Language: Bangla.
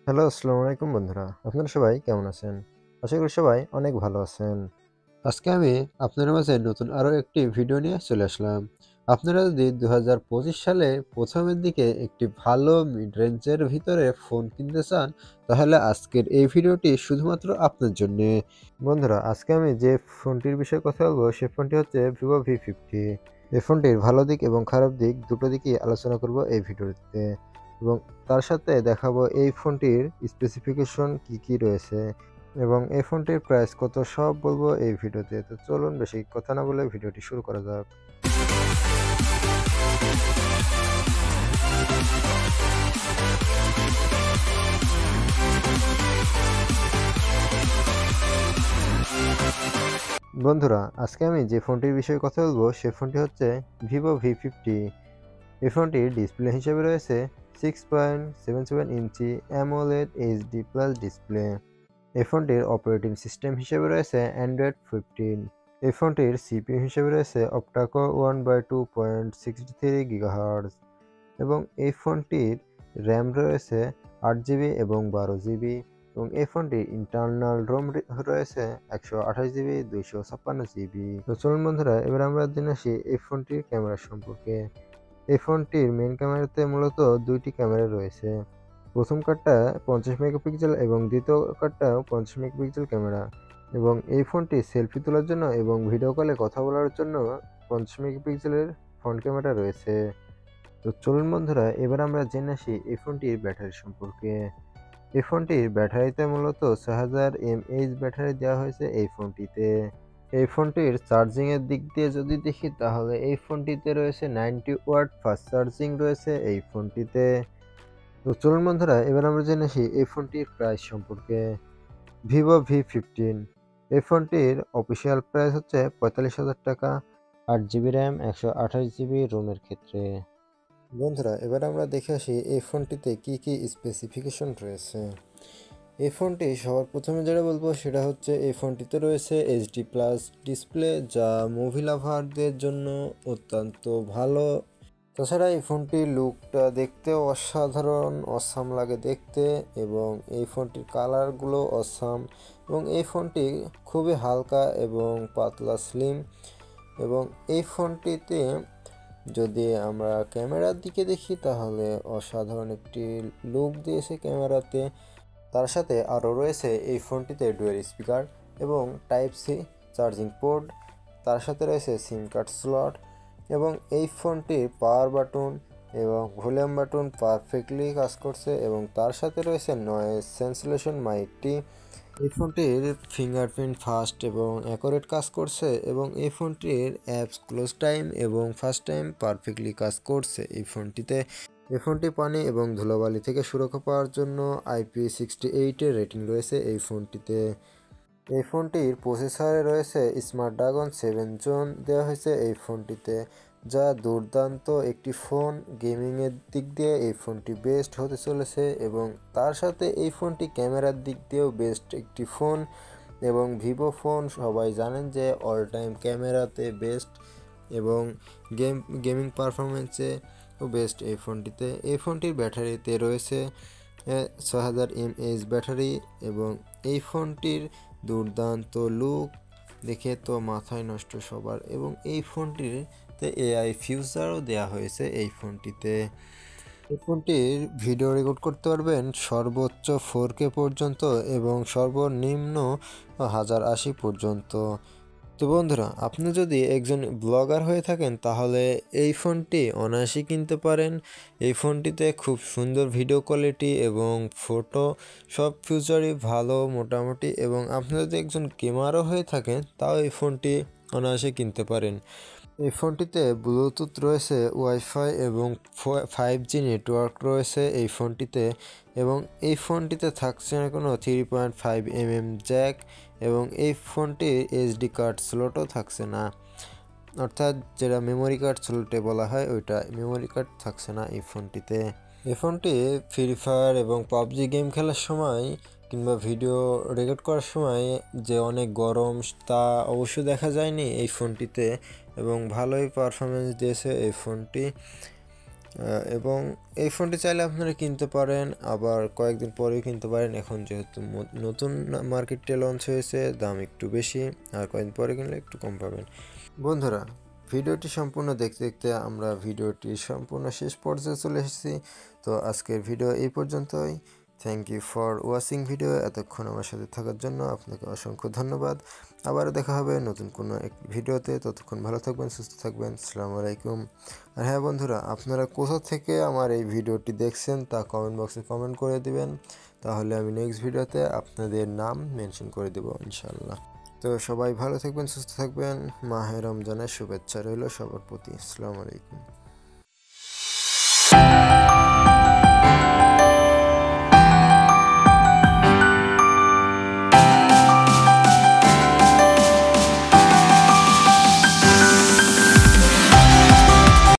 হ্যালো, আসসালামু আলাইকুম বন্ধুরা। আপনারা সবাই কেমন আছেন? আশা করি সবাই অনেক ভালো আছেন। আজকে আমি আপনাদের মাঝে নতুন আরো একটি ভিডিও নিয়ে চলে আসলাম। আপনারা যদি ২০২৫ সালে ১ম এর দিকে একটি ভালো মিড রেঞ্জের ভিতরে ফোন কিনতে চান, তাহলে আজকের এই ভিডিওটি শুধুমাত্র আপনার জন্যে। বন্ধুরা, আজকে আমি যে ফোনটির বিষয়ে কথা বলবো, সে ফোনটি হচ্ছে Vivo V50। এই ফোনটির ভালো দিক এবং খারাপ দিক দুটো দিকই আলোচনা করব এই ভিডিওতে। এবং তার সাথে দেখাবো এই ফোনটির স্পেসিফিকেশন কি রয়েছে এবং এই ফোনটির প্রাইস কত সব বলবো এই ভিডিওতে। তো চলুন বেশি কথা না বলে ভিডিওটি শুরু করা যাক। বন্ধুরা, আজকে আমি যে ফোনটির বিষয়ে কথা বলবো সে ফোনটি হচ্ছে Vivo V50। এই ফোনটির ডিসপ্লে হিসেবে রয়েছে 6.77 ইঞ্চি অ্যামোলেড এইচডি প্লাস ডিসপ্লে। এই ফোনটির অপারেটিং সিস্টেম হিসেবে রয়েছে অ্যান্ড্রয়েড 15। এই ফোনটির সিপিইউ হিসেবে রয়েছে অক্টাকোর 1/2.63 গিগাহার্টজ এবং এই ফোনটির র্যাম রয়েছে 8 জিবি এবং 12 জিবি এবং এই ফোনটির ইন্টারনাল রোম রয়েছে 128 জিবি 256 জিবি। তো চলুন বন্ধুরা, এবার আমরা জেনে আসি এই ফোনটির ক্যামেরা সম্পর্কে। এই ফোনটির মেইন ক্যামেরাতে মূলত দুইটি ক্যামেরা রয়েছে। প্রথম কার্ডটা 50 মেগাপিক্সেল এবং দ্বিতীয় কার্ডটাও 50 মেগাপিক্সেল ক্যামেরা এবং এই ফোনটি সেলফি তোলার জন্য এবং ভিডিও কলে কথা বলার জন্য 50 মেগাপিক্সেলের ফ্রন্ট ক্যামেরা রয়েছে। তো চলুন বন্ধুরা, এবার আমরা জেনে আসি এই ফোনটির ব্যাটারি সম্পর্কে। এই ফোনটির ব্যাটারিতে মূলত 6000 mAh ব্যাটারি দেওয়া হয়েছে এই ফোনটিতে। এই ফোনটির চার্জিং এর দিক দিয়ে যদি দেখি, তাহলে এই ফোনটিতে রয়েছে 90 ওয়াট ফাস্ট চার্জিং রয়েছে এই ফোনটিতে। তো চলুন বন্ধুরা, এবার আমরা জেনে আসি এই ফোনটির প্রাইস সম্পর্কে। Vivo V15 এই ফোনটির অফিসিয়াল প্রাইস হচ্ছে ৪৫,০০০ টাকা, 8 জিবি র্যাম, 128 জিবি রোমের ক্ষেত্রে। বন্ধুরা, এবার আমরা দেখে আসি এই ফোনটিতে কি স্পেসিফিকেশন রয়েছে। এই ফোনটি সবার প্রথমে যেটা বলবো সেটা হচ্ছে এই ফোনটিতে রয়েছে এইচডি প্লাস ডিসপ্লে, যা মুভি লাভারদের জন্য অত্যন্ত ভালো। তাছাড়া এই ফোনটির লুকটা দেখতেও অসাধারণ অসাম লাগে দেখতে এবং এই ফোনটির কালারগুলো অসাম এবং এই ফোনটি খুবই হালকা এবং পাতলা স্লিম এবং এই ফোনটিতে যদি আমরা ক্যামেরার দিকে দেখি, তাহলে অসাধারণ একটি লুক দিয়েছে ক্যামেরাতে। তার সাথে আরও রয়েছে এই ফোনটিতে ডুয়েল স্পিকার এবং টাইপ সি চার্জিং পোর্ট। তার সাথে রয়েছে সিম কার্ড স্লট এবং এই ফোনটির পাওয়ার বাটন এবং ভলিউম বাটন পারফেক্টলি কাজ করছে এবং তার সাথে রয়েছে নয়েজ ক্যান্সেলেশন মাইকটি। এই ফোনটির ফিঙ্গারপ্রিন্ট ফাস্ট এবং অ্যাকুরেট কাজ করছে এবং এই ফোনটির অ্যাপস ক্লোজ টাইম এবং ফার্স্ট টাইম পারফেক্টলি কাজ করছে এই ফোনটিতে। এই ফোনটি পানি এবং ধুলোবালি থেকে সুরক্ষা পাওয়ার জন্য IP68 এর রেটিং রয়েছে এই ফোনটিতে। এই ফোনটির প্রসেসরে রয়েছে স্ন্যাপড্রাগন 7 জোন দেওয়া হয়েছে এই ফোনটিতে, যা দুর্দান্ত একটি ফোন। গেমিংয়ের দিক দিয়ে এই ফোনটি বেস্ট হতে চলেছে এবং তার সাথে এই ফোনটি ক্যামেরার দিক দিয়েও বেস্ট একটি ফোন এবং ভিভো ফোন সবাই জানেন যে অল টাইম ক্যামেরাতে বেস্ট এবং গেমিং পারফরমেন্সে বেস্ট এই ফোনটিতে। এই ফোনটির ব্যাটারিতে রয়েছে 6000 mAh ব্যাটারি এবং এই ফোনটির দুর্দান্ত লুক দেখে তো মাথায় নষ্ট সবার এবং এই ফোনটিতে AI ফিউচারও দেওয়া হয়েছে এই ফোনটিতে। এই ফোনটির ভিডিও রেকর্ড করতে পারবেন সর্বোচ্চ 4K পর্যন্ত এবং সর্বনিম্ন 1080 পর্যন্ত। তো বন্ধুরা, আপনি যদি একজন ব্লগার হয়ে থাকেন, তাহলে এই ফোনটি অনায়াসে কিনতে পারেন। এই ফোনটিতে খুব সুন্দর ভিডিও কোয়ালিটি এবং ফটো সব ফিচারই ভালো মোটামুটি এবং আপনি যদি একজন গেমারও হয়ে থাকেন, তাও এই ফোনটি অনায়াসে কিনতে পারেন। এই ফোনটিতে ব্লুটুথ রয়েছে, ওয়াইফাই এবং 5G নেটওয়ার্ক রয়েছে এই ফোনটিতে এবং এই ফোনটিতে থাকছে না কোনো 3.5mm জ্যাক এবং এই ফোনটির SD কার্ড স্লটও থাকছে না, অর্থাৎ যেটা মেমোরি কার্ড স্লটে বলা হয় ওইটা মেমোরি কার্ড থাকছে না এই ফোনটিতে। এই ফোনটি ফ্রি ফায়ার এবং পাবজি গেম খেলার সময় কিংবা ভিডিও রেকর্ড করার সময় যে অনেক গরম তা অবশ্য দেখা যায়নি এই ফোনটিতে এবং ভালোই পারফরমেন্স দিয়েছে এই ফোনটি। এবং এই ফোনটি চাইলে আপনারা কিনতে পারেন, আবার কয়েকদিন পরেও কিনতে পারেন। এখন যেহেতু নতুন মার্কেটে লঞ্চ হয়েছে, দাম একটু বেশি, আর কয়েকদিন পরে কিনলে একটু কম পাবেন। বন্ধুরা, ভিডিওটি সম্পূর্ণ দেখতে দেখতে আমরা ভিডিওটি সম্পূর্ণ শেষ পর্যায়ে চলে এসেছি। তো আজকের ভিডিও এই পর্যন্তই। Thank you for watching video. এতক্ষণ আমার সাথে থাকার জন্য আপনাকে অসংখ্য ধন্যবাদ। আবারও দেখা হবে নতুন কোনো এক ভিডিওতে। ততক্ষণ ভালো থাকবেন, সুস্থ থাকবেন। আসসালামু আলাইকুম। আর হ্যাঁ বন্ধুরা, আপনারা কোথা থেকে আমার এই ভিডিওটি দেখছেন তা কমেন্ট বক্সে কমেন্ট করে দিবেন, তাহলে আমি নেক্সট ভিডিওতে আপনাদের নাম মেনশন করে দেবো ইনশাল্লাহ। তো সবাই ভালো থাকবেন, সুস্থ থাকবেন। মাহে রমজানের শুভেচ্ছা রইল সবার প্রতি। আসসালামু আলাইকুম।